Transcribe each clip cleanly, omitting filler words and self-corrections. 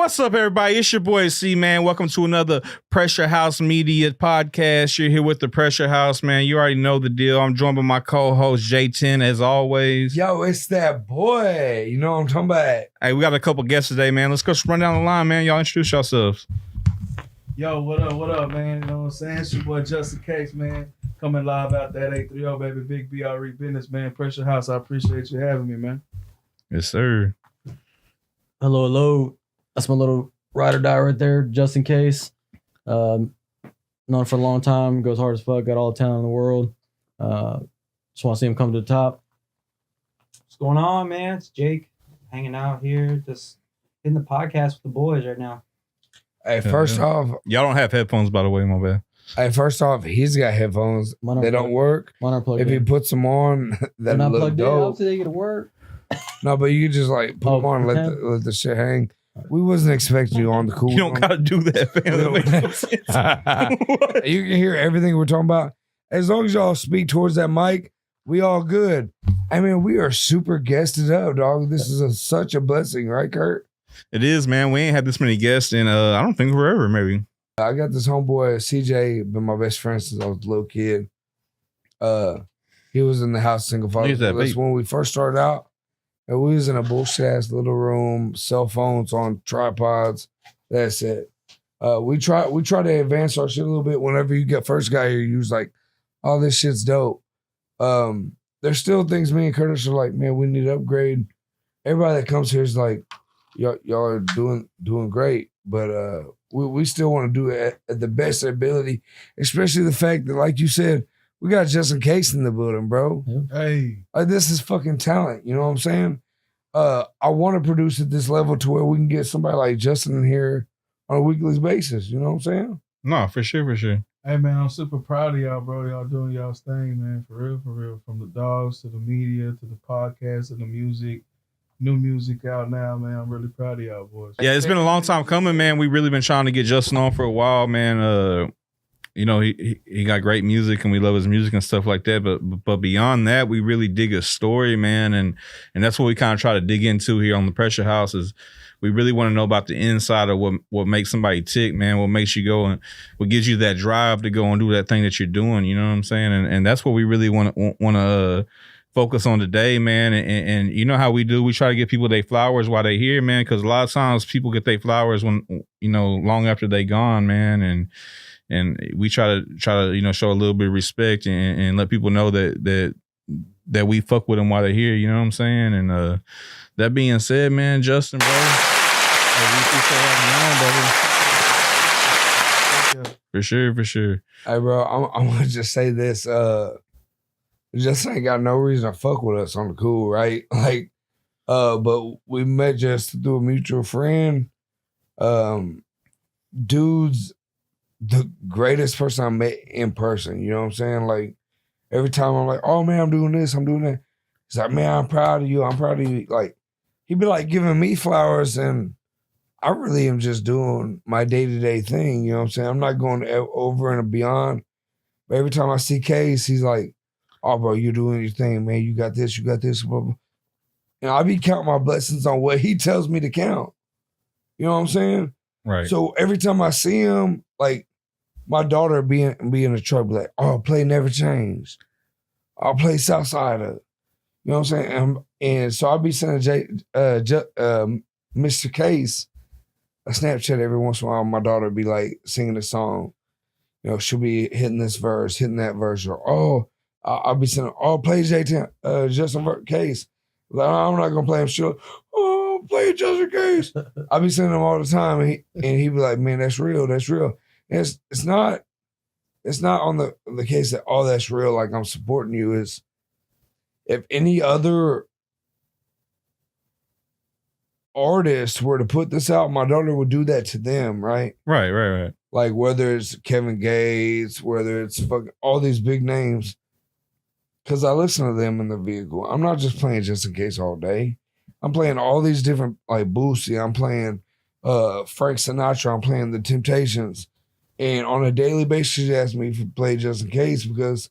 What's up, everybody? It's your boy C, man. Welcome to another Pressure House Media podcast. You're here with the Pressure House, man. You already know the deal. I'm joined by my co-host J10, as always. Yo, it's that boy. You know what I'm talking about? Hey, we got a couple guests today, man. Let's go run down the line, man. Y'all introduce yourselves. Yo, what up, man? You know what I'm saying? It's your boy Justin Case, man. Coming live out that 830, baby. Big BRE business, man. Pressure House. I appreciate you having me, man. Yes, sir. Hello. That's my little ride or die right there, just in case. Known for a long time, goes hard as fuck, got all the talent in the world. Just want to see him come to the top. What's going on, man? It's Jake hanging out here, just hitting the podcast with the boys right now. Hey, first off, Y'all don't have headphones, by the way, my bad. he's got headphones. They don't work. Mine are plugged If in. he puts them on, They're that'll not look plugged in. dope. Obviously, they get to work. No, but you can just like put them on and let the shit hang. We wasn't expecting you on the cool. You don't got to do that, man. That makes no sense. You can hear everything we're talking about. As long as y'all speak towards that mic, we all good. I mean, we are super guested up, dog. This is such a blessing, right, Kurt? It is, man. We ain't had this many guests in, I don't think forever, maybe. I got this homeboy, CJ, been my best friend since I was a little kid. He was in the house single father. Use that That's vape. when we first started out. And we was in a bullshit ass little room, cell phones on tripods. That's it. We try to advance our shit a little bit. Whenever you get first guy here, you was like, oh, this shit's dope. There's still things me and Curtis are like, man, we need to upgrade. Everybody that comes here is like, y'all are doing great, but we still want to do it at the best ability, especially the fact that, like you said, we got Justin Case in the building, bro. Hey, Like, this is fucking talent. You know what I'm saying? I want to produce at this level to where we can get somebody like Justin in here on a weekly basis. You know what I'm saying? No, for sure. hey, man, I'm super proud of y'all, bro. Y'all doing y'all's thing, man. For real. From the dogs to the media to the podcast and the music. New music out now, man. I'm really proud of y'all, boys. Yeah, it's been a long time coming, man. We really been trying to get Justin on for a while, man. You know, he got great music and we love his music and stuff like that. But beyond that, we really dig his story, man. And that's what we kind of try to dig into here on the Pressure House is we really want to know about the inside of what makes somebody tick, man. What makes you go and what gives you that drive to go and do that thing that you're doing. You know what I'm saying? And that's what we really want to focus on today, man. And you know how we do. We try to give people their flowers while they're here, man. Because a lot of times people get their flowers when, you know, long after they gone, man. And we try to you know, show a little bit of respect and let people know that we fuck with them while they're here. You know what I'm saying? And that being said, man, Justin, bro, we appreciate having you on, brother. For sure. Hey, bro, I'm going to just say this. Justin ain't got no reason to fuck with us on the cool, right? Like, but we met just through a mutual friend. Dude's the greatest person I met in person. You know what I'm saying? Like, every time I'm like, oh, man, I'm doing this, I'm doing that. He's like, man, I'm proud of you. Like, he'd be like giving me flowers, and I really am just doing my day-to-day thing. You know what I'm saying? I'm not going over and beyond. But every time I see Case, he's like, oh, bro, you're doing your thing, man. You got this, blah, blah. And I be counting my blessings on what he tells me to count. You know what I'm saying? Right. So every time I see him, like, my daughter be in the truck, be like, oh, play Never Change. I'll play Southsider. You know what I'm saying? And so I'll be sending Mr. Case a Snapchat every once in a while. My daughter be like singing a song. You know, she'll be hitting this verse, hitting that verse, or I'll be saying, oh, play Justin Case. Like, I'm not gonna play him. She'll, oh, play Justin Case. I'll be sending him all the time, and he'd be like, man, that's real. And it's not on the case that, oh, that's real, like I'm supporting you. Is if any other artist were to put this out, my daughter would do that to them, right? Right. Like, whether it's Kevin Gates, whether it's fucking all these big names, because I listen to them in the vehicle. I'm not just playing Just In Case all day. I'm playing all these different, like Boosie. I'm playing Frank Sinatra. I'm playing The Temptations. And on a daily basis, she asked me if to play Just In Case because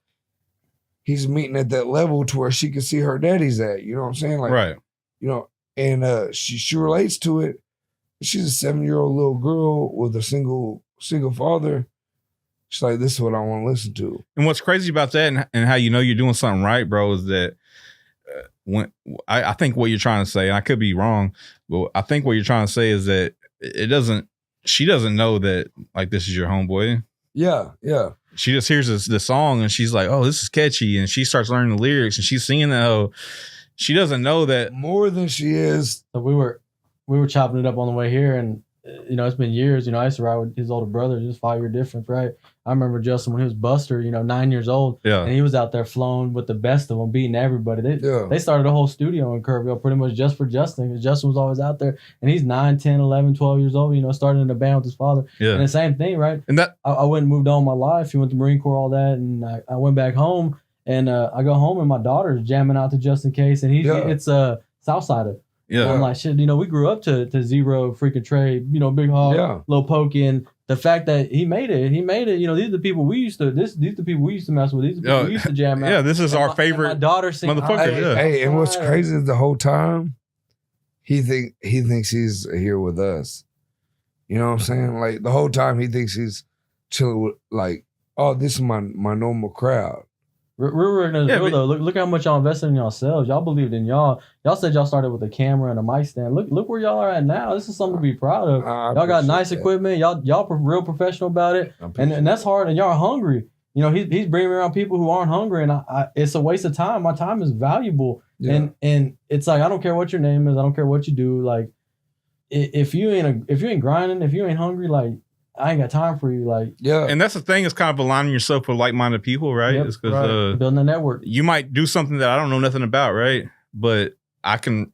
he's meeting at that level to where she can see her daddy's at. You know what I'm saying? Like, Right. You know, and she relates to it. She's a 7-year-old little girl with a single father. She's like, this is what I want to listen to. And what's crazy about that, and how you know you're doing something right, bro, is that when I think what you're trying to say, and I could be wrong, but I think what you're trying to say is that she doesn't know that like this is your homeboy. Yeah, yeah. She just hears the song and she's like, oh, this is catchy, and she starts learning the lyrics and she's singing that. Oh, she doesn't know that More than she is. So we were chopping it up on the way here, and it's been years. I used to ride with his older brother, just 5-year difference, right? I remember Justin when he was Buster, 9 years old, Yeah. and he was out there flowing with the best of them, beating everybody. They started a whole studio in Kerrville pretty much just for Justin, because Justin was always out there, and he's 9, 10, 11, 12 years old, starting in a band with his father. Yeah. And the same thing, right? And that I went and moved on with my life. He went to Marine Corps, all that, and I went back home, and I go home, and my daughter's jamming out to Just In Case, and it's Southsider. yeah. And I'm like, shit, we grew up to Zero, freaking Trey, Big Hog, Yeah. Lil Pokey, and the fact that he made it, these are the people we used to mess with. These are the people we used to jam out. Yeah, this is And our my favorite daughter singing. motherfucker, Hey, yeah. hey, and what's crazy is the whole time, he thinks he's here with us. You know what I'm saying? Like the whole time he thinks he's chilling with, like, oh, this is my normal crowd. We're though. Look how much y'all invested in yourselves. Y'all believed in y'all. Y'all said y'all started with a camera and a mic stand. Look where y'all are at now. This is something to be proud of. I Y'all got nice appreciate that. equipment. Y'all real professional about it. I appreciate And that's hard. And y'all are hungry. He's bringing me around people who aren't hungry, and it's a waste of time. My time is valuable. Yeah. And it's like, I don't care what your name is. I don't care what you do. Like, if you ain't grinding, if you ain't hungry, like, I ain't got time for you. Like, Yeah. And that's the thing, is kind of aligning yourself with like-minded people, right? Yep, It's because right. building a network. you might do something that I don't know nothing about, right? But I can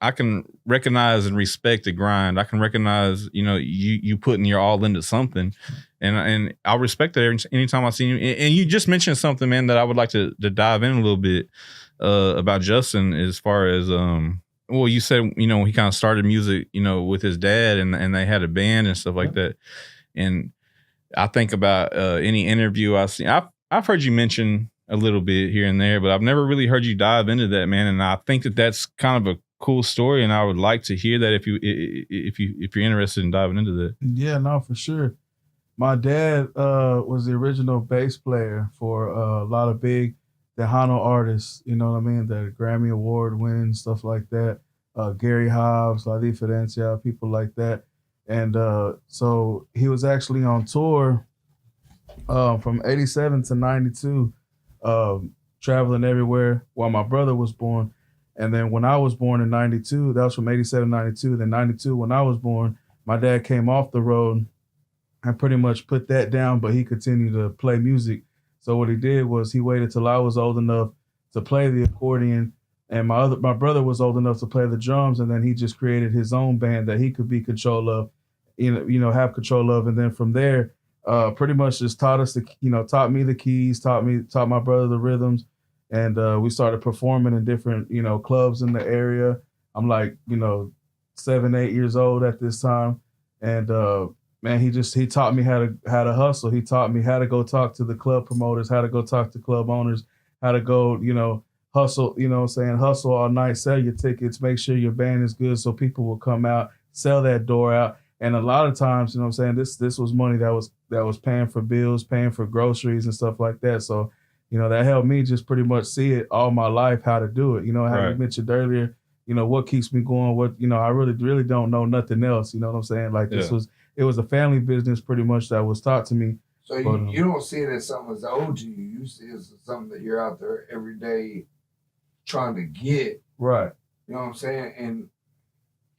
recognize and respect the grind. I can recognize, you putting your all into something, and I'll respect that anytime I see you. And you just mentioned something, man, that I would like to dive in a little bit about Justin, as far as well, you said he kind of started music, with his dad, and they had a band and stuff like that. And I think about any interview I've seen. I've heard you mention a little bit here and there, but I've never really heard you dive into that, man. And I think that that's kind of a cool story, and I would like to hear that if you're interested in diving into that. Yeah, no, for sure. My dad was the original bass player for a lot of big Tejano artists, you know what I mean? The Grammy Award wins, stuff like that. Gary Hobbs, La Diferencia, people like that. And so he was actually on tour from 87 to 92, traveling everywhere while my brother was born. And then when I was born in 92, that was from 87 to 92. Then 92, when I was born, my dad came off the road and pretty much put that down, but he continued to play music. So what he did was he waited till I was old enough to play the accordion, and my brother was old enough to play the drums, and then he just created his own band that he could be control of, have control of. And then from there, pretty much just taught me the keys, taught my brother the rhythms, and we started performing in different, clubs in the area. I'm like, 7, 8 years old at this time, and man, he taught me how to hustle. He taught me how to go talk to the club promoters, how to go talk to club owners, how to go, hustle, hustle all night, sell your tickets, make sure your band is good so people will come out, sell that door out. And a lot of times, this was money that was paying for bills, paying for groceries and stuff like that. So, that helped me just pretty much see it all my life, how to do it. How Right. you mentioned earlier, what keeps me going, what, I really, really don't know nothing else. You know what I'm saying? Like it was a family business pretty much that was taught to me. So you don't see it as something that's owed to you. You see it as something that you're out there every day trying to get. Right. You know what I'm saying? And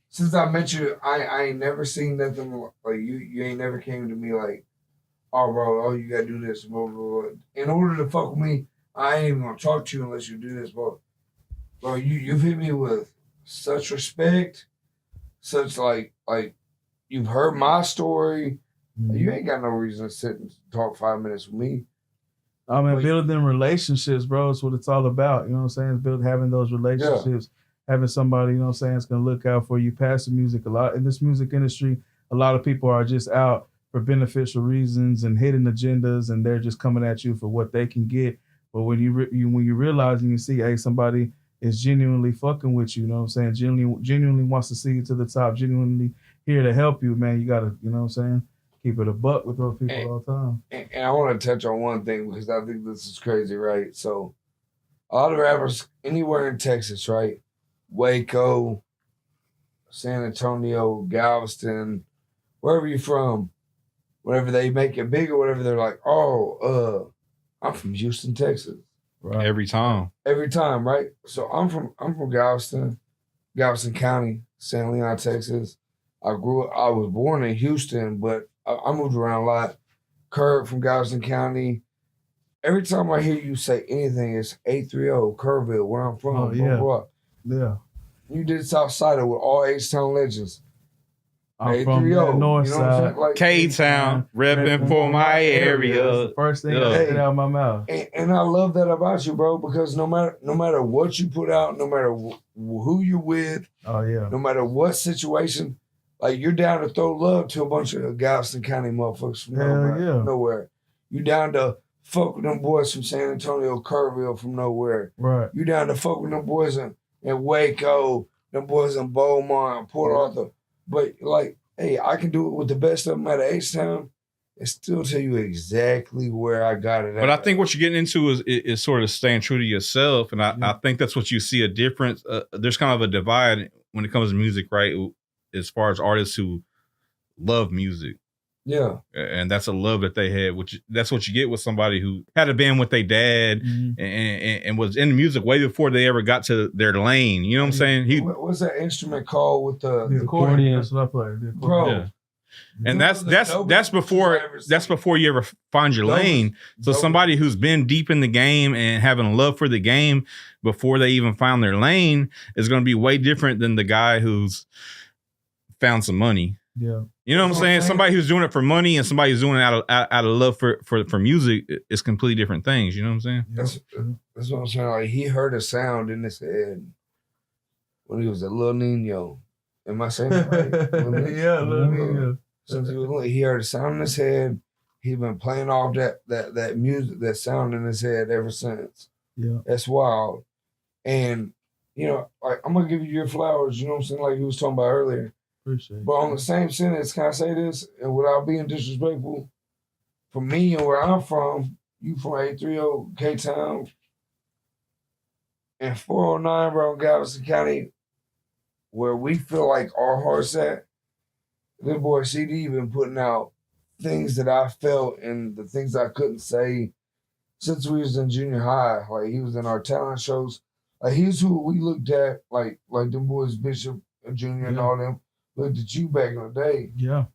since I met you, I ain't never seen nothing like you. You ain't never came to me like, oh, bro, you gotta do this, blah, blah, blah. In order to fuck with me, I ain't even gonna talk to you unless you do this, bro. Bro, you've hit me with such respect, such like you've heard my story. You ain't got no reason to sit and talk 5 minutes with me. I mean, Like- building relationships, bro, is what it's all about. You know what I'm saying? Having those relationships, having somebody, you know what I'm saying, is going to look out for you, pass the music a lot. In this music industry, a lot of people are just out for beneficial reasons and hidden agendas, and they're just coming at you for what they can get. But when you realize and you see, hey, somebody is genuinely fucking with you, you know what I'm saying? Genuinely wants to see you to the top, genuinely here to help you, man. You gotta, you know what I'm saying? Keep it a buck with those people all the time. And I want to touch on one thing because I think this is crazy, right? So, a lot of rappers anywhere in Texas, right? Waco, San Antonio, Galveston, wherever you're from, whenever they make it big or whatever, they're like, oh, I'm from Houston, Texas. Right. Every time. Every time, right? So I'm from Galveston County, San Leon, Texas. I was born in Houston, but I moved around a lot. Curb from Galveston County. Every time I hear you say anything, it's 830, Kerrville, where I'm from. Oh, yeah. Blah, blah. Yeah. You did Southside with all H-Town legends. I'm from the 830, north you know what I'm side. saying? Like, K-Town, repping for my That's area. the first thing Yeah. I said out of my mouth. and I love that about you, bro, because no matter what you put out, no matter who you're with, Oh yeah. no matter what situation, like you're down to throw love to a bunch of Galveston County motherfuckers from Hell yeah. nowhere. You down to fuck with them boys from San Antonio, Kerrville from nowhere. Right. You down to fuck with them boys in Waco, them boys in Beaumont, Port Arthur. But like, hey, I can do it with the best of them at H-Town and still tell you exactly where I got it at. But I think what you're getting into is sort of staying true to yourself. And I think that's what you see a difference. There's kind of a divide when it comes to music, right? As far as artists who love music. Yeah. And that's a love that they had, which that's what you get with somebody who had a band with their dad and was in music way before they ever got to their lane. You know what I'm saying? What's that instrument called with The accordion. That's what I play. The accordion. bro? Yeah. And that's before you ever find your lane. So somebody who's been deep in the game and having a love for the game before they even found their lane is going to be way different than the guy who's found some money. Yeah. You know what I'm saying? Somebody who's doing it for money and somebody who's doing it out of love for music is completely different things. You know what I'm saying? That's what I'm saying. Like he heard a sound in his head when he was a little Nino. Am I saying that right? Yeah, Lil Nino. Since he was little, he heard a sound in his head. He's been playing off that music, that sound in his head ever since. Yeah. That's wild. And you know, like I'm gonna give you your flowers. You know what I'm saying? Like he was talking about earlier. Appreciate it. But on the same sentence, can I say this? And without being disrespectful, for me and where I'm from, you from 830 K-Town and 409, bro, in Galveston County, where we feel like our heart's at, this boy CD been putting out things that I felt and the things I couldn't say since we was in junior high. Like he was in our talent shows. Like he's who we looked at, like them boys Bishop Jr. and all them. Looked at you back in the day. Yeah.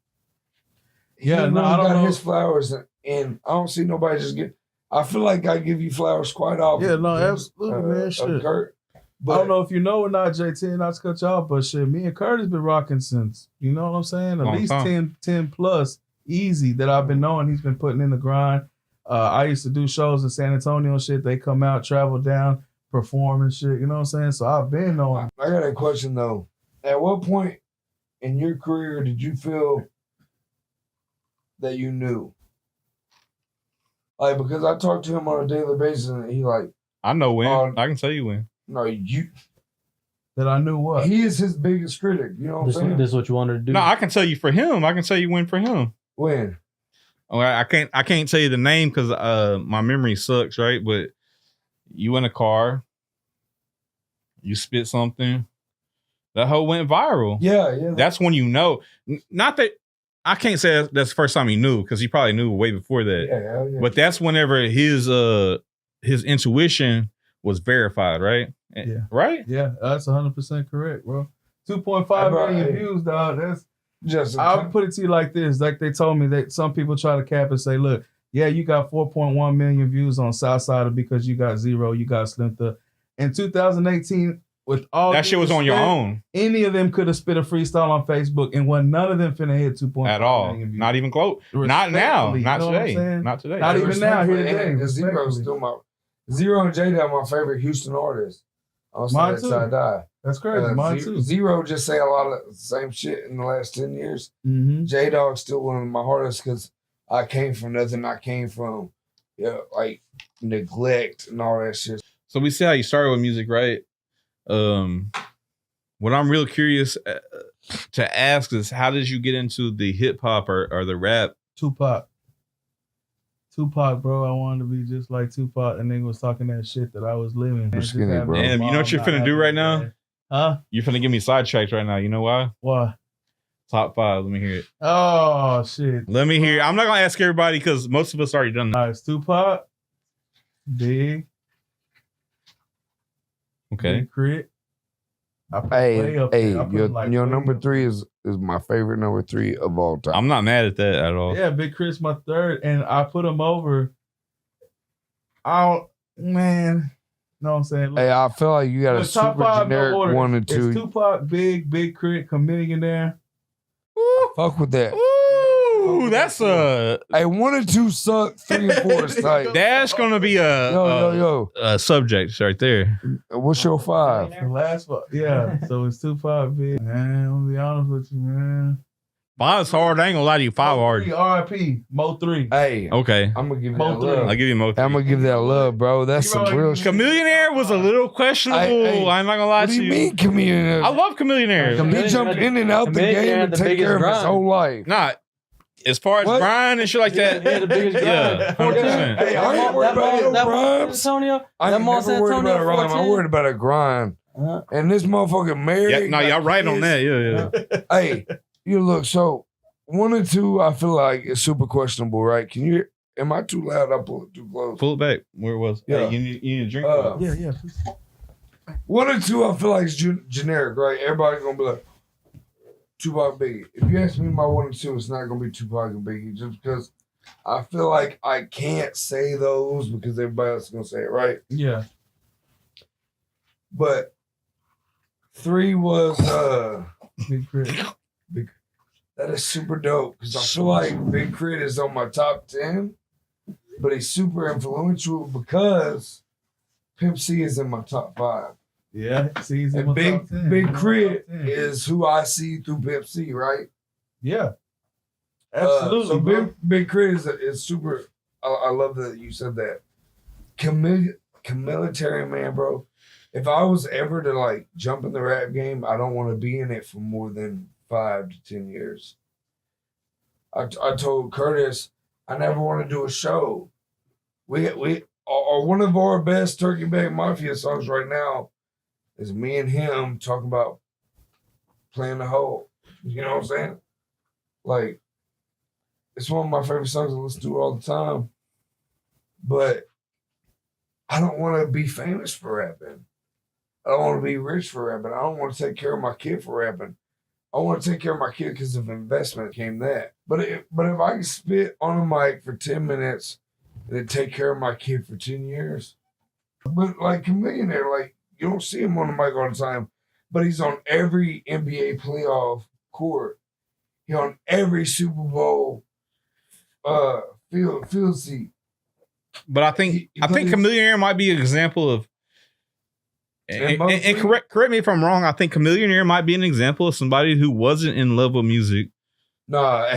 He Yeah, really no, I don't got know. his flowers, and I don't see nobody just get. I feel like I give you flowers quite often. Yeah, no, absolutely, man. Shit. Kurt, but I don't know if you know or not, JT, not to cut you off, but shit, me and Kurt has been rocking since, you know what I'm saying? At Long least time. 10 plus easy that I've been knowing he's been putting in the grind. I used to do shows in San Antonio and shit. They come out, travel down, perform and shit, you know what I'm saying? So I've been knowing. I got a question though. At what point in your career did you feel that you knew? Like, because I talked to him on a daily basis and he like, I know when. Um, I can tell you when. no, you. That I knew what? He is his biggest critic. You know what I'm saying? This is what you wanted to do. No, I can tell you for him. I can tell you when for him. When? Oh, I can't tell you the name because my memory sucks, right? But you in a car, you spit something, that hoe went viral. Yeah. That's when you know. Not that I can't say that's the first time he knew because he probably knew way before that. Yeah. But that's whenever his intuition was verified, right? Yeah. Right? Yeah, that's 100% correct, bro. 2.5 Bro, million hey. views, dog. That's Just I'll put it to you like this. Like they told me that some people try to cap and say, look, yeah, you got 4.1 million views on Southside because you got Zero, you got Slim Thug. In 2018, with all That due shit was on your respect, own any of them could have spit a freestyle on Facebook and when none of them finna hit 2.5 at all. million views. Not even close. Not now. Respectfully, Not you know what I'm today. saying? Not today. Not even now, here today. And Zero's respectfully. still my Zero and J are my favorite Houston artists. On Mine Side too. Side Die. That's crazy. Mine too. Zero just say a lot of the same shit in the last 10 years. Mm-hmm. J Dog's still one of my hardest because I came from nothing. I came from like neglect and all that shit. So we see how you started with music, right? What I'm real curious to ask is, how did you get into the hip hop or the rap? Tupac, bro. I wanted to be just like Tupac, and nigga was talking that shit that I was living. You're skinny, bro. Damn, you know what you're finna do right now? Huh? You're finna get me sidetracked right now. You know why? Why? Top 5. Let me hear it. Oh shit. Let me hear. I'm not gonna ask everybody because most of us already done that. All right, it's Tupac, Big, Okay. Big Crit. I put Hey, way up hey, there. I put your, him, like, your way number up 3 is my favorite number 3 of all time. I'm not mad at that at all. Yeah, Big Crit's my third, and I put him over. Man, know what I'm saying? Hey, I feel like you got a Look, top super five, no generic order. 1 and 2. It's Tupac, Big Crit, Chamillionaire. Fuck with that. Ooh, that's a Hey, 1 and 2 suck. 3 and 4 is tight. that's gonna be a subject right there. What's your 5? The last one, yeah. So it's Tupac, Big. Man, I'm gonna be honest with you, man. 5's hard. I ain't gonna lie to you. 5 hard. R.I.P. Mo 3. Hey, Okay, I'm gonna give you Mo that three. love. I'll give you more. I'm gonna give that love, bro. That's some real shit. Chamillionaire was a little questionable. Hey, I'm not gonna lie What do to you you. mean, comedian? I love Chamillionaire. He jumped in and out the Chameleon game had and the take biggest care of his grind. whole life. Not as far as What? Brian and shit like that. He had the biggest Yeah, grind. 100%. Hey, I ain't worried about your rhymes. Antonio. I That ain't Mall never worried Antonio about a rhyme. I'm 14. worried about a grind. And this motherfucker married. Yeah, no, got y'all right on kids. that. Yeah. Hey, you look, so 1 and 2, I feel like it's super questionable, right? Can you? Am I too loud? I pull it too close. Pull it back where it was. Yeah. Hey, you need a drink. Yeah. 1 and 2, I feel like it's generic, right? Everybody's gonna be like Tupac, Biggie. If you ask me my 1 and 2, it's not gonna be Tupac and Biggie, just because I feel like I can't say those because everybody else is gonna say it, right? Yeah. But 3 was Big Crit. that is super dope because I feel like Big Crit is on my top 10, but he's super influential because Pimp C is in my top 5. Yeah. See, he's in And my Big top 10. Big He's in my Crit top 10. is who I see through Pimp C, right? Yeah. Absolutely. So bro. Big Crit is super. I love that you said that. Military man, bro. If I was ever to like jump in the rap game, I don't want to be in it for more than 5 to 10 years. I told Curtis I never want to do a show. We are one of our best Turkey Bag Mafia songs right now is me and him talking about playing the hole. You know what I'm saying? Like, it's one of my favorite songs I listen to all the time. But I don't want to be famous for rapping. I don't want to be rich for rapping. I don't want to take care of my kid for rapping. I want to take care of my kid because of investment came that. But if I can spit on a mic for 10 minutes and then take care of my kid for 10 years. But like Chamillionaire, like you don't see him on the mic all the time, but he's on every NBA playoff court. He's on every Super Bowl field seat. But I think Chamillionaire might be an example of. And correct me if I'm wrong. I think Chamillionaire might be an example of somebody who wasn't in love with music. Nah,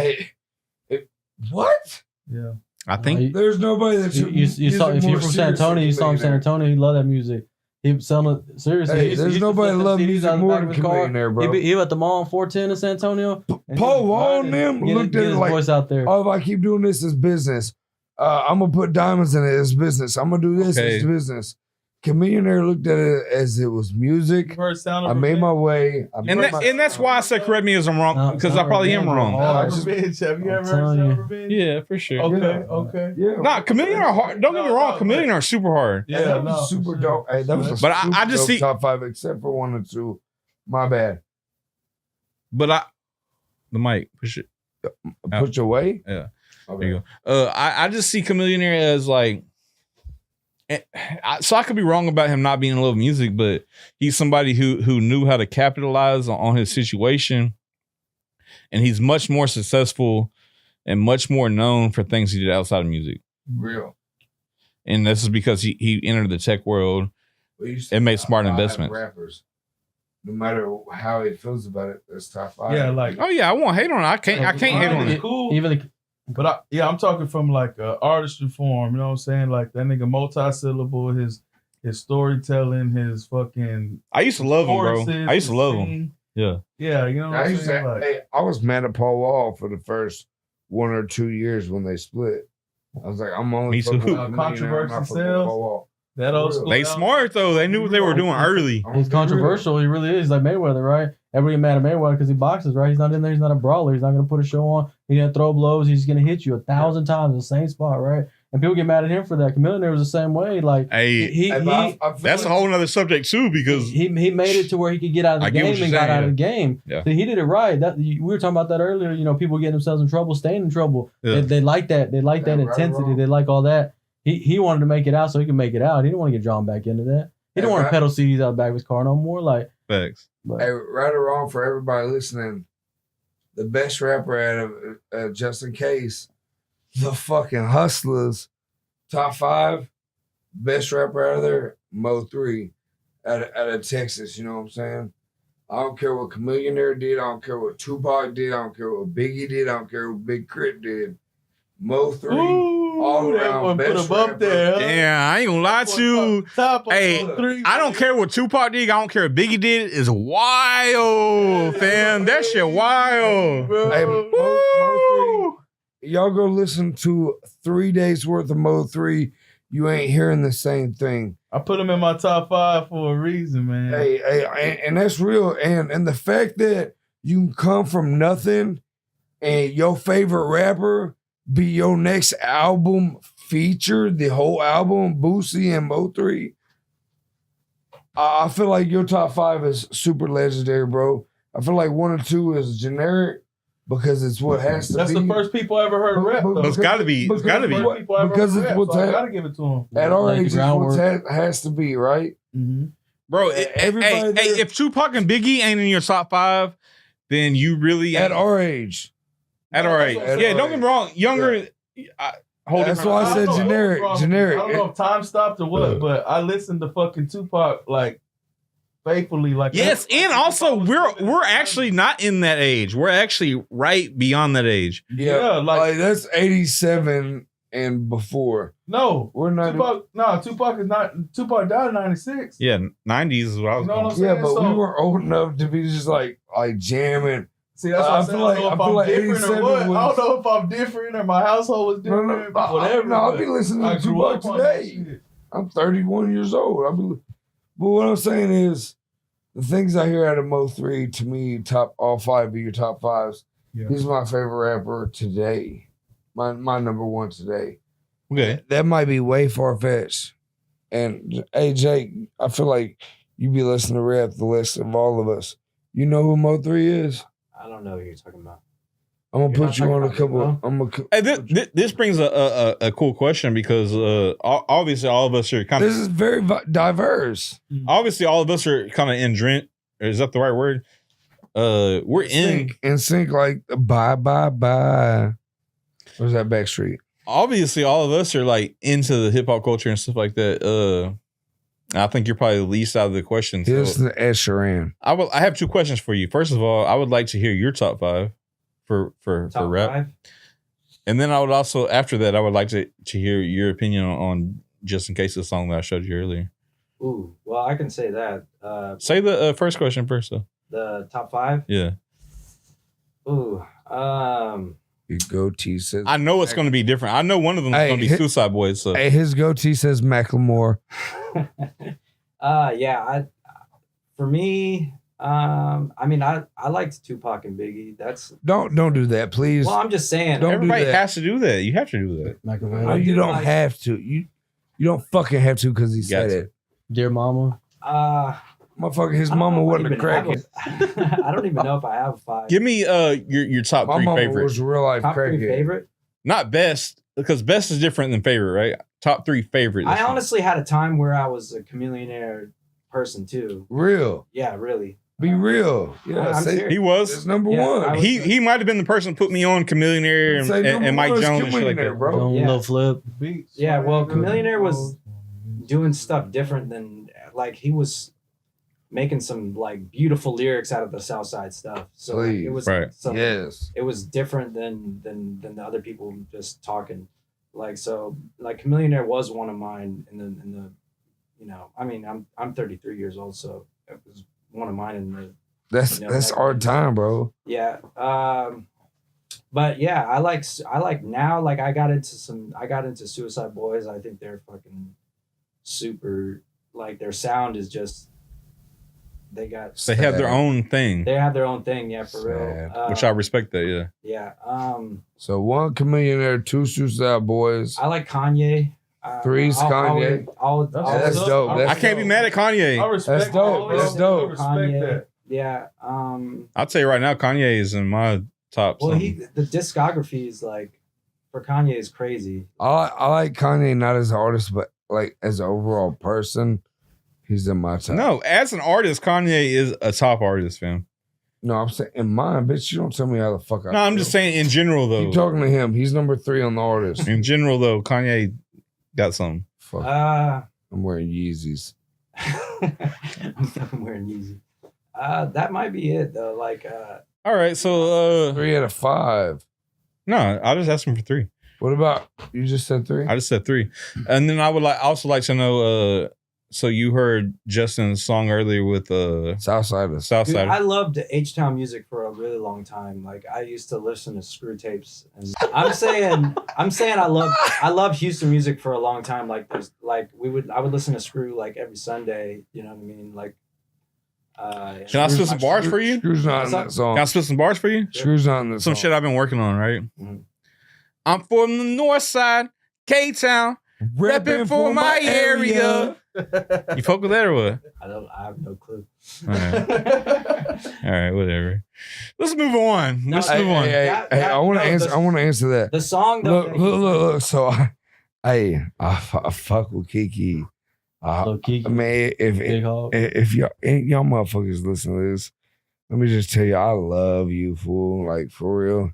what? Yeah. I think There's nobody that You saw if you're from San Antonio, you saw him in San Antonio. He loved that music. He was selling it seriously. Hey, he there's used to nobody flip them love CDs music out the more back than of his car. Chamillionaire, bro. He at the mall on 410 in San Antonio. and Paul he was Wall grinding, and them get looked at it his like, voice out there. oh, if I keep doing this, it's business. I'm gonna put diamonds in it. It's business. I'm gonna do this. Okay. It's business. Chamillionaire looked at it as it was music. First sound I made my way. and that's why I said correct me as I'm wrong because I probably am wrong. Revenge. Have you ever heard Sound Revenge? Yeah, for sure. Okay. Yeah. Nah, Chamillionaire are hard. Don't get me wrong. No, Chamillionaire are super hard. Yeah, that no, was super for sure. dope. Hey, that was a But I super just dope see- top 5 except for 1 and 2. My bad. But the mic push it. Put your way. Yeah. Okay. There you go. I just see Chamillionaire as like. So I could be wrong about him not being in love with music, but he's somebody who knew how to capitalize on his situation, and he's much more successful and much more known for things he did outside of music. Real. And this is because he entered the tech world. It made smart investments. Rappers, no matter how he feels about it, that's top 5. Yeah, like Oh yeah, I won't hate on it. I can't hate on it. Cool. Even But I'm talking from like artistry form. You know what I'm saying? Like that nigga multi-syllable, his storytelling, his fucking. I used to love him, bro. choruses, I used to his love him. singing. Yeah. Yeah, you know what I I'm used saying? to, Like, hey, I was mad at Paul Wall for the first 1 or 2 years when they split. I was like, I'm only Me fucking too. with Chameleon, I'm Controversy not fucking with sells. Paul Wall. that old school. They album- smart though. They knew what they were doing early. I'm He's gonna be real. controversial. He really is. Like Mayweather, right? Everybody mad at Mayweather because he boxes, right? He's not in there. He's not a brawler. He's not going to put a show on. He's going to throw blows. He's going to hit you 1,000 times in the same spot, right? And people get mad at him for that. Chameleon was the same way. Like Hey, he Hey, but I feel that's a like- whole nother subject too because he made it to where he could get out of I the get what game you're and got saying, out of yeah. the game. Yeah. So he did it right. We were talking about that earlier. You know, people getting themselves in trouble, staying in trouble. Yeah. They like that. They like Yeah, that right, intensity. wrong. They like all that. He wanted to make it out so he could make it out. He didn't want to get drawn back into that. He didn't Hey, want to right. pedal CDs out the back of his car no more. Like, facts. but Hey, right or wrong for everybody listening, the best rapper out of just in case, the fucking Hustlers, top 5, best rapper out of there, Mo3, out of Texas. You know what I'm saying? I don't care what Chameleonaire did. I don't care what Tupac did. I don't care what Biggie did. I don't care what Big Crit did. Mo3, all that around one put best him up rapper. there. Huh? Damn, I ain't gonna lie to you. Top of Hey, the three, I don't man. care what Tupac did. I don't care what Biggie did. It's wild, fam. That shit wild. Bro. Hey, Mo3, y'all go listen to 3 days worth of Mo3. You ain't hearing the same thing. I put him in my top 5 for a reason, man. Hey, and that's real. And the fact that you can come from nothing and your favorite rapper be your next album feature, the whole album, Boosie and Mo3. I feel like your top 5 is super legendary, bro. I feel like 1 or 2 is generic because it's what has to That's be. the first people I ever heard rap. But though. But it's gotta be. It's gotta be. First people I ever because heard it's rap, what's so I hap- gotta give it to him. At our Like the age, it's what groundwork. has to be, right? Mm-hmm. Bro, Everybody hey, there- if Tupac and Biggie ain't in your top 5, then you really At ain't- our age. at our age. At Yeah, our don't get me wrong. Younger, whole That's different. why I said don't know generic. what's wrong with me. Generic. I don't know if time stopped or what, but I listened to fucking Tupac like faithfully. Like Yes, and also we're actually not in that age. We're actually right beyond that age. Yeah, like like that's 87 and before. no. We're not. Tupac is not. Tupac died in '96. Yeah, 90s is what I was You know what going. I'm saying? Yeah, but So- we weren't old enough to be just like jamming. See, that's what I I'm feel saying. like- I don't know I if feel I'm like different or 87 what. I was- don't know if I'm different or my household was No, different. no, whatever. No, I'll but be listening I to grew Tupac up on that today. shit. I'm 31 years old. But what I'm saying is, the things I hear out of Mo3, to me, all 5 of your top 5s. Yeah. He's my favorite rapper today. My number 1 today. Okay. That might be way far fetched. And hey, Jake, I feel like you be listening to rap the list of all of us. You know who Mo3 is? I don't know what you're talking about. I'm gonna You're put not you on talking a about couple. me, I'm gonna. Hey, this brings a cool question because obviously all of us are kind This of is very diverse. obviously all of us are kind of in drink. Is that the right word? We're in sync like bye. Where's that Backstreet? obviously all of us are like into the hip hop culture and stuff like that. I think you're probably the least out of the question. So Here's the Ed Sheeran. I have 2 questions for you. First of all, I would like to hear your top 5 for Top rap. 5? And then I would also, after that, I would like to hear your opinion on Just In Case, the song that I showed you earlier. Ooh, well, I can say that. Say the first question first, though. The top 5? Yeah. Ooh, Your goatee says. I know it's going to be different. I know one of them is Hey, going to be Suicide Boys. So Hey, his goatee says Macklemore. yeah, for me, I mean, I liked Tupac and Biggie. That's Don't do that, please. well, I'm just saying. Don't do everybody that. has to do that. You have to do that. No, Machiavelli. you don't like- have to. You don't fucking have to because he said Gotcha. it. Dear Mama. Motherfucker, his I don't mama know if I wasn't a even have crackhead. I don't even know if I have 5. Give me your top My 3 mama favorite. was a real life top 3 crackhead. favorite. Not best, because best is different than favorite, right? Top 3 favorite. I honestly had a time where I was a Chameleonaire person too. Real. Yeah, really. Be real. Yeah, I'm say, serious. He was. it's number Yeah, one. I was- He might have been the person who put me on Chameleonaire Say and, number and Mike one is Jones and shit like Chameleonaire, that. bro. Don't Yeah. no flip. Beats. Yeah, well, Chameleonaire was doing stuff different than like he was making some like beautiful lyrics out of the South Side stuff. So like, Please. it was Right. some, Yes. it was different than the other people just talking. Like so, like Chameleonaire was one of mine in the, you know, I mean, I'm 33 years old, so it was one of mine in the That's You know, that's that our kind of- time, bro. Yeah. But yeah, I like now. Like I got into Suicide Boys. I think they're fucking super. Like their sound is just. They have their own thing, They have their own thing. Yeah, for Sad. real. which I respect that. Yeah. Yeah. So 1 Chamillionaire, 2 Suicide Boys. I like Kanye. 3's Kanye. That's dope. I can't be mad at I Kanye. respect That's dope. that, That's bro. dope. I respect Kanye. that. Yeah. I'll tell you right now, Kanye is in my top. Well, something. the discography is like for Kanye is crazy. I like Kanye not as an artist, but like as an overall person, he's in my top. No, as an artist, Kanye is a top artist, fam. No, I'm saying in mine, bitch. You don't tell me how the fuck I No, I'm feel. just saying in general though. Keep talking to him. He's number 3 on the artist. In general though, Kanye got something. Fuck. I'm I'm wearing Yeezys. fucking wearing Yeezy. That might be it though. Like All right, so 3 out of 5. no, I just asked him for 3. What about you? Just said 3. I just said 3, and then I would also like to know. So you heard Justin's song earlier with Southsiders. dude, Southside. I loved H-Town music for a really long time. Like I used to listen to screw tapes, and I'm saying I love Houston music for a long time. Like I would listen to Screw like every Sunday. You know what I mean? Like. Can I spit some bars for you? Screw's not in What's that up? song. Can I spit some bars for you? Screw's not in that Some song. shit I've been working on, right? Mhm. I'm from the north side, K-Town, repping for my area. You fuck with that or what? I have no clue. All right, whatever. Let's move on. No, Let's Hey, move on. hey, That- I want to no, answer. the- I want to answer that. The song though. Look. So I fuck with Kiki. Lil Kiki, Man, Big Hog. if y'all motherfuckers listen to this, let me just tell you, I love you, fool. Like for real.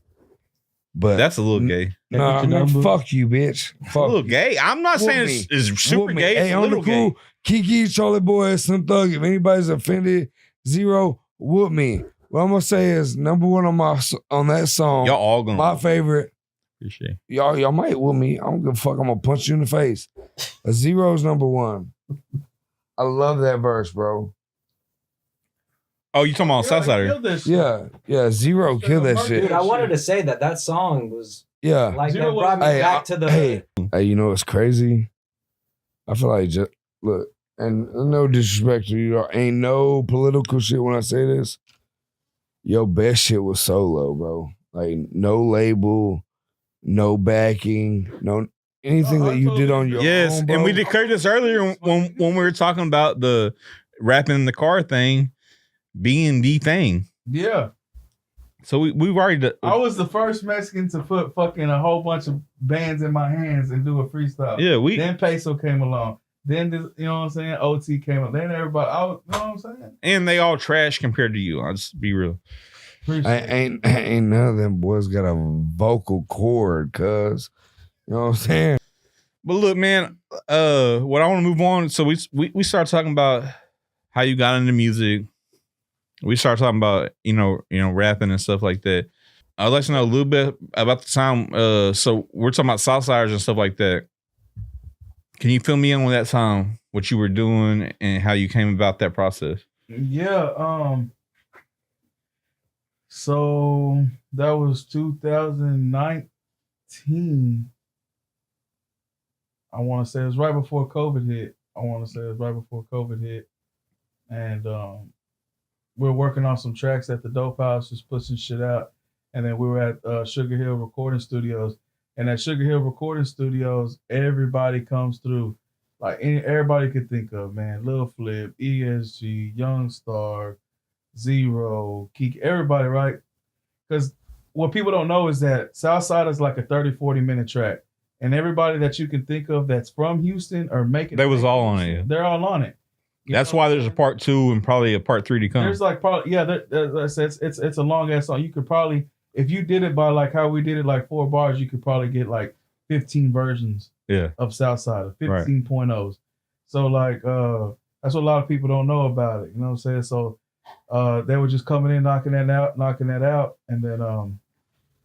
But That's a little gay. nah, Can I man, get your number? fuck you, bitch. A Fuck little you. gay. I'm not Whoop saying me. it's super Whoop me. gay. It's Hey, a on the little gay. cool, Kiki, Charlie Boy, Slim Thug. If anybody's offended, 0, whoop me. What I'm gonna say is number 1 on that song. Y'all all gonna My favorite. appreciate. Y'all might whoop me. I don't give a fuck. I'm gonna punch you in the face. A 0's number 1. I love that verse, bro. Oh, you talking about Southsider? Kill this shit. Yeah, 0, kill that shit. Dude, I wanted to say that song was Yeah. like Zero that was- brought me Hey, back to the Hey, you know what's crazy? I feel like just look, and no disrespect to you, ain't no political shit when I say this. Your best shit was solo, bro. Like no label, no backing, no anything Oh, that I you did totally on your Yes, own, bro. and we declared this earlier when we were talking about the rapping in the car thing being the thing. Yeah. So we've already. I was the first Mexican to put fucking a whole bunch of bands in my hands and do a freestyle. Yeah, we Then Peso came along. Then this, you know what I'm saying? OT came up. Then everybody, you know what I'm saying? and they all trash compared to you. I'll just be real. Appreciate it. Ain't none of them boys got a vocal cord, cuz. You know what I'm saying? But look, man, what I want to move on. So we started talking about how you got into music. We started talking about, you know, rapping and stuff like that. I'd like to know a little bit about the time. So we're talking about Southsiders and stuff like that. Can you fill me in on that time, what you were doing and how you came about that process? Yeah, so that was 2019. I want to say it was right before COVID hit. And we were working on some tracks at the Dope House, just pushing shit out. And then we were at Sugar Hill Recording Studios. And at Sugar Hill Recording Studios, everybody comes through. Like everybody could think of, man. Lil Flip, ESG, Youngstar, Zero, Keek, everybody, right? Because what people don't know is that Southside is like a 30, 40-minute track. And everybody that you can think of that's from Houston or making They was all on it, yeah. They're all on it. You That's know why what there's I'm a saying? part 2 and probably a part 3 to come. There's like probably it's a long ass song. You could probably, if you did it by like how we did it, like 4 bars, you could probably get like 15 versions Yeah. of Southside, Right. 15.0s. So like that's what a lot of people don't know about it. You know what I'm saying? So they were just coming in, knocking that out, and then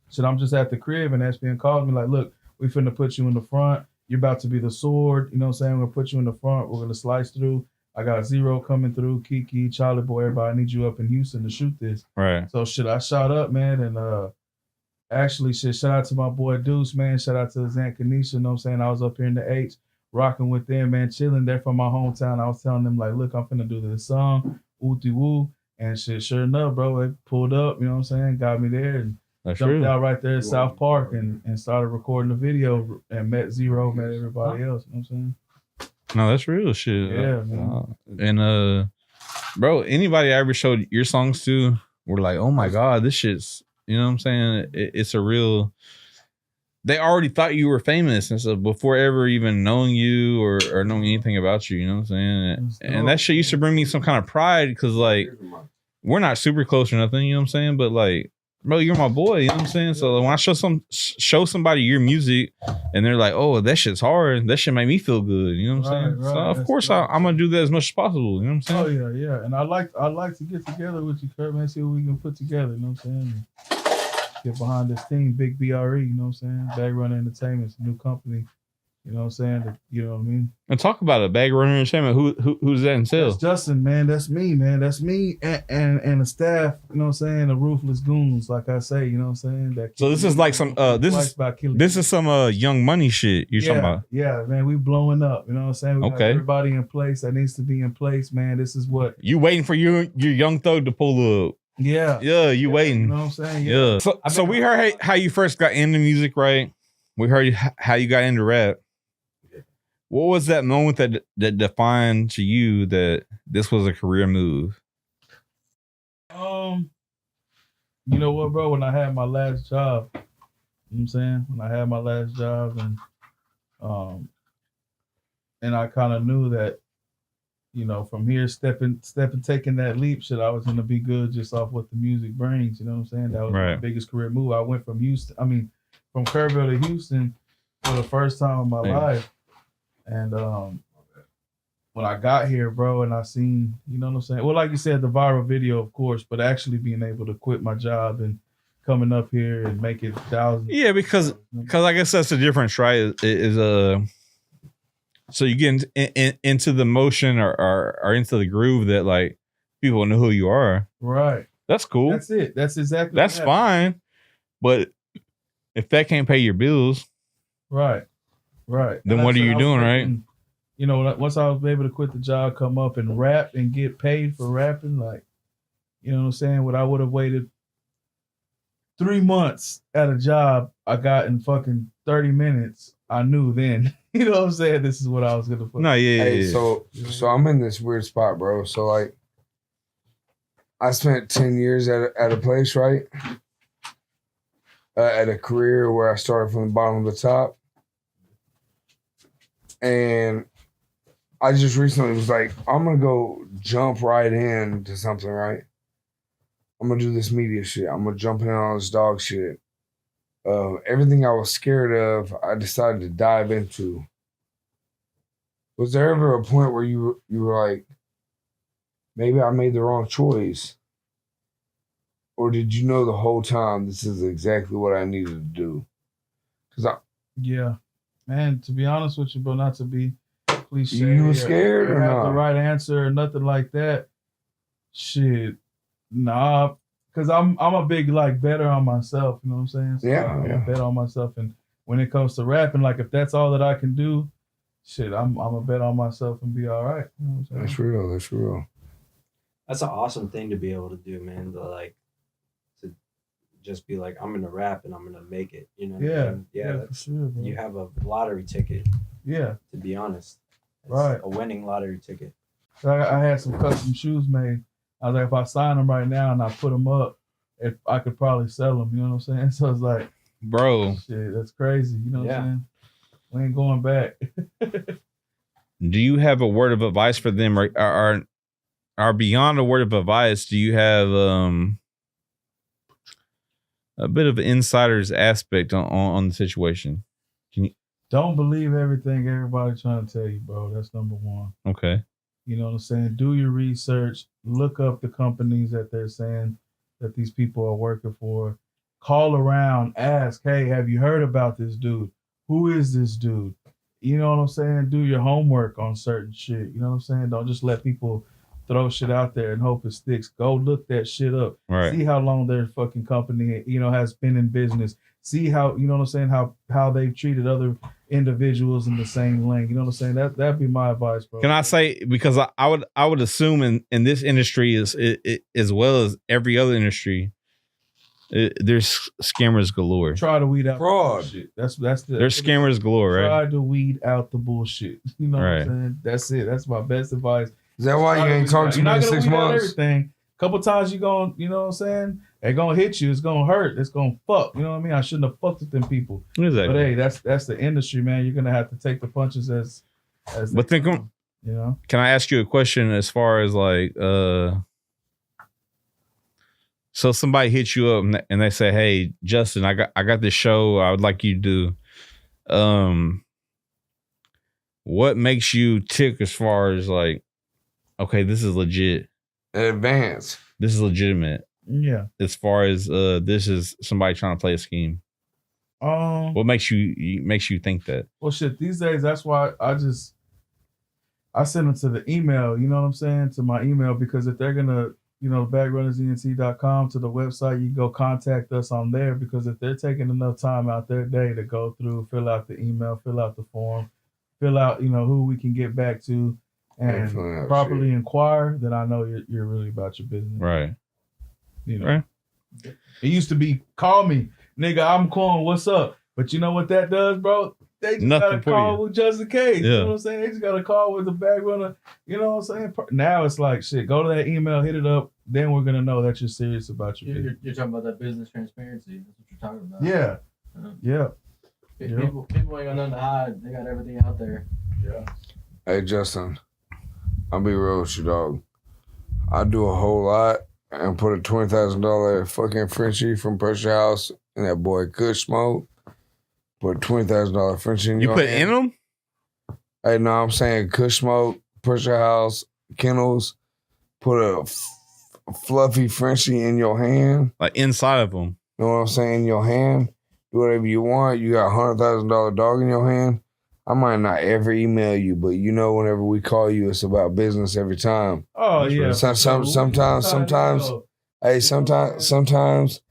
shit, I'm just at the crib and SPN calls me like, look, we finna put you in the front. You're about to be the sword, you know what I'm saying? We're gonna put you in the front, we're gonna slice through. I got Zero coming through, Kiki, Charlie Boy, everybody. I need you up in Houston to shoot this. Right. So shit, I shot up, man, and actually shit, shout out to my boy Deuce, man. Shout out to Zan Kanisha, you know what I'm saying? I was up here in the H, rocking with them, man, chilling there from my hometown. I was telling them, like, look, I'm finna do this song, Wooty Woo. And shit, sure enough, bro, it pulled up, you know what I'm saying? Got me there and That's jumped true. out right there at South Park and started recording the video and met Zero, met everybody else, you know what I'm saying? No, that's real shit. Yeah, man. And bro, anybody I ever showed your songs to were like, oh my God, this shit's, you know what I'm saying? It's a real, they already thought you were famous and stuff before ever even knowing you or knowing anything about you, you know what I'm saying? And that shit used to bring me some kind of pride because, like, we're not super close or nothing, you know what I'm saying? But, like, bro, you're my boy, you know what I'm saying? So when I show somebody your music and they're like, oh, that shit's hard, that shit make me feel good, you know what I'm saying? Right, So of that's course dope. I'm gonna do that as much as possible, you know what I'm saying? Oh yeah. And I like to get together with you, Kurt, man, see what we can put together, you know what I'm saying? And get behind this team, Big BRE, you know what I'm saying? Bag Runner Entertainment, it's a new company, you know what I'm saying? You know what I mean? And talk about it, Bag Runner Entertainment. Who's that entail? That's Justin, man. That's me, man. That's me and the staff, you know what I'm saying? The ruthless goons, like I say, you know what I'm saying? That So this is like some this is some Young Money shit you're talking about. Yeah, man, we blowing up, you know what I'm saying? We got Okay. everybody in place that needs to be in place, man. This is what You waiting for your Young Thug to pull up. Yeah. Yeah, you You waiting. know what I'm saying? Yeah. So we heard how you first got into music, right? We heard how you got into rap. What was that moment that defined to you that this was a career move? You know what, bro? When I had my last job, you know what I'm saying? When I had my last job and I kind of knew that, you know, from here stepping, taking that leap, shit, I was gonna be good just off what the music brings. You know what I'm saying? That was my Right. biggest career move. I went from from Kerrville to Houston for the first time in my Yeah. life. And when I got here, bro, and I seen, you know what I'm saying? Well, like you said, the viral video, of course, but actually being able to quit my job and coming up here and make it thousands. Yeah, because I guess that's the difference, right? So you get into the motion or into the groove that, like, people know who you are. Right. That's cool. That's it. That's exactly That's what happened. fine. But if that can't pay your bills, Right. Then And what I are you said I was doing, right? thinking, you know, once I was able to quit the job, come up and rap and get paid for rapping, like, you know what I'm saying? What I would have waited 3 months at a job I got in fucking 30 minutes, I knew then. You know what I'm saying? This is what I was gonna put. no, yeah. Hey, so I'm in this weird spot, bro. So like, I spent 10 years at a place, right? At a career where I started from the bottom to the top. And I just recently was like, I'm gonna go jump right into something, right? I'm gonna do this media shit. I'm gonna jump in on this dog shit. Everything I was scared of, I decided to dive into. Was there ever a point where you were like, maybe I made the wrong choice? Or did you know the whole time this is exactly what I needed to do? Yeah. Man, to be honest with you, bro, not to be cliche. You were scared or have not? the right answer or nothing like that. Shit. Nah. Cause I'm a big like better on myself, you know what I'm saying? So Yeah, I'm yeah. a bet on myself. And when it comes to rapping, like if that's all that I can do, shit, I'm a bet on myself and be all right. You know what I'm saying? That's real. That's real. That's an awesome thing to be able to do, man. To just be like, I'm gonna rap and I'm gonna make it. You know what I mean? Yeah, for That's, sure, bro. you have a lottery ticket, Yeah. to be honest. It's Right. a winning lottery ticket. I had some custom shoes made. I was like, if I sign them right now and I put them up, if I could probably sell them. You know what I'm saying? So it's like, Bro, shit, that's crazy. You know what Yeah. I'm saying? We ain't going back. do you have a word of advice for them, or beyond a word of advice, do you have a bit of an insider's aspect on the situation? Don't believe everything everybody trying to tell you, bro. That's number one. Okay. You know what I'm saying? Do your research. Look up the companies that they're saying that these people are working for. Call around. Ask, hey, have you heard about this dude? Who is this dude? you know what I'm saying? Do your homework on certain shit. You know what I'm saying? Don't just let people throw shit out there and hope it sticks. Go look that shit up. Right. See how long their fucking company, has been in business. See how, you know what I'm saying, how they've treated other individuals in the same lane. You know what I'm saying? That'd be my advice, bro. Can I say, because I would assume in this industry as well as every other industry, there's scammers galore. Try to weed out Fraud. the bullshit. That's the There's scammers galore, right? Try to weed out the bullshit. You know what Right. I'm saying? That's it. That's my best advice. Is that why you ain't talked to You're me not in gonna 6 weed out months? everything. Couple times you going, you know what I'm saying? They're gonna hit you. It's gonna hurt. It's gonna fuck. You know what I mean? I shouldn't have fucked with them people. Exactly. But hey, that's the industry, man. You're gonna have to take the punches as. But they think, come, you know. can I ask you a question as far as like, so somebody hits you up and they say, "Hey, Justin, I got this show I would like you to do." What makes you tick as far as like, okay, this is legit. Advance. This is legitimate. Yeah. As far as this is somebody trying to play a scheme. What makes you think that? Well, shit. These days, that's why I send them to the email. You know what I'm saying? To my email, because if they're gonna, backrunnersent.com to the website, you can go contact us on there. Because if they're taking enough time out their day to go through, fill out the email, fill out the form, fill out, who we can get back to, and Excellent. properly inquire, then I know you're really about your business. Right. Right. It used to be, call me, nigga, I'm calling, what's up? But you know what that does, bro? They just Nothing got to for call you. with just in case. Yeah. You know what I'm saying? They just got to call with the back runner. You know what I'm saying? Now it's like, shit, go to that email, hit it up. Then we're going to know that you're serious about your business. You're talking about that business transparency. That's what you're talking about. Yeah. Yeah. People ain't got nothing to hide. They got everything out there. Yeah. Hey, Justin, I'll be real with you, dog. I do a whole lot and put a $20,000 fucking Frenchie from Pressure House in that boy Kush Smoke. Put a $20,000 Frenchie in You your put hand. in them? Hey, no, I'm saying Kush Smoke, Pressure House, Kennels. Put a fluffy Frenchie in your hand. Like inside of them? You know what I'm saying? In your hand. Do whatever you want. You got a $100,000 dog in your hand. I might not ever email you, but whenever we call you, it's about business every time. Oh, That's yeah. right. Sometimes, hey, sometimes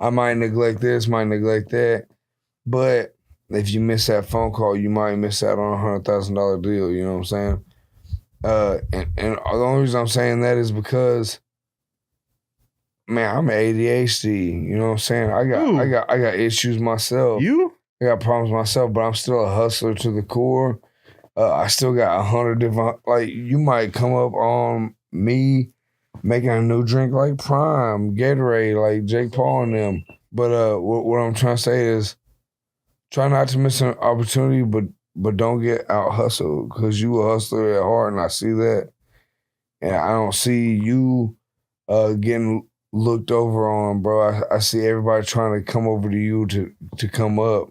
I might neglect this, might neglect that. But if you miss that phone call, you might miss out on a $100,000 deal. You know what I'm saying? And the only reason I'm saying that is because, man, I'm ADHD. You know what I'm saying? I got issues myself. You? I got problems myself, but I'm still a hustler to the core. I still got 100 different, like, you might come up on me making a new drink like Prime, Gatorade, like Jake Paul and them. But what I'm trying to say is try not to miss an opportunity, but don't get out hustled, because you a hustler at heart, and I see that. And I don't see you getting looked over on, bro. I see everybody trying to come over to you to come up.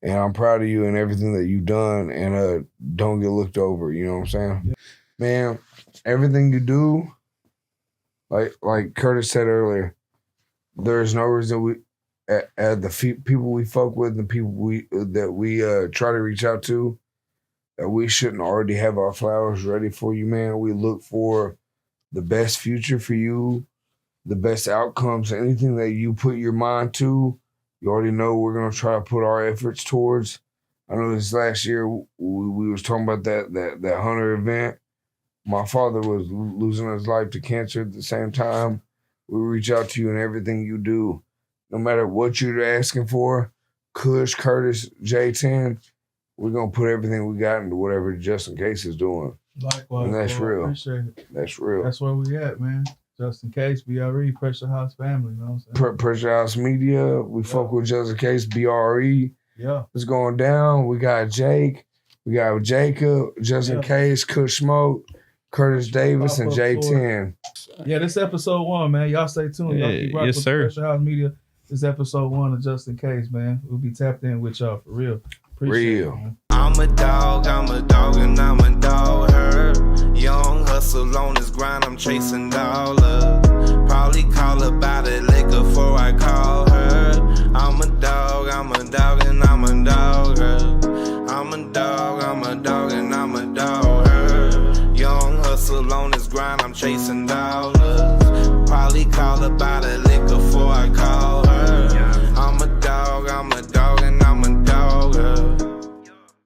And I'm proud of you and everything that you've done, and don't get looked over. You know what I'm saying? Yeah. Man, everything you do, like Curtis said earlier, there's no reason the people we fuck with, the people that we try to reach out to, that we shouldn't already have our flowers ready for you, man. We look for the best future for you, the best outcomes, anything that you put your mind to. You already know we're going to try to put our efforts towards. I know this last year we was talking about that Hunter event. My father was losing his life to cancer at the same time. We reach out to you in everything you do. No matter what you're asking for, Kush, Curtis, J10, we're going to put everything we got into whatever Just In Case is doing. Likewise. And that's bro. real. Appreciate it. That's real. That's where we at, man. Just In Case, BRE, Pressure House Family, you know what I'm saying? Pressure House Media, we fuck with Just In Case, BRE. Yeah. It's going down. We got Jake. We got Jacob, Just In Case, Kush Smoke, Curtis Davis, and J10. Yeah, this episode 1, man. Y'all stay tuned. Y'all keep rocking yes, with sir. Pressure House Media. This episode 1 of Just In Case, man. We'll be tapped in with y'all for real. Appreciate Real. it, man. I'm a dog, and I'm a dog herd. Young hustle on this grind, I'm chasing dollars. Probably call about it liquor before I call her. I'm a dog, and I'm a dog herd. I'm a dog, about it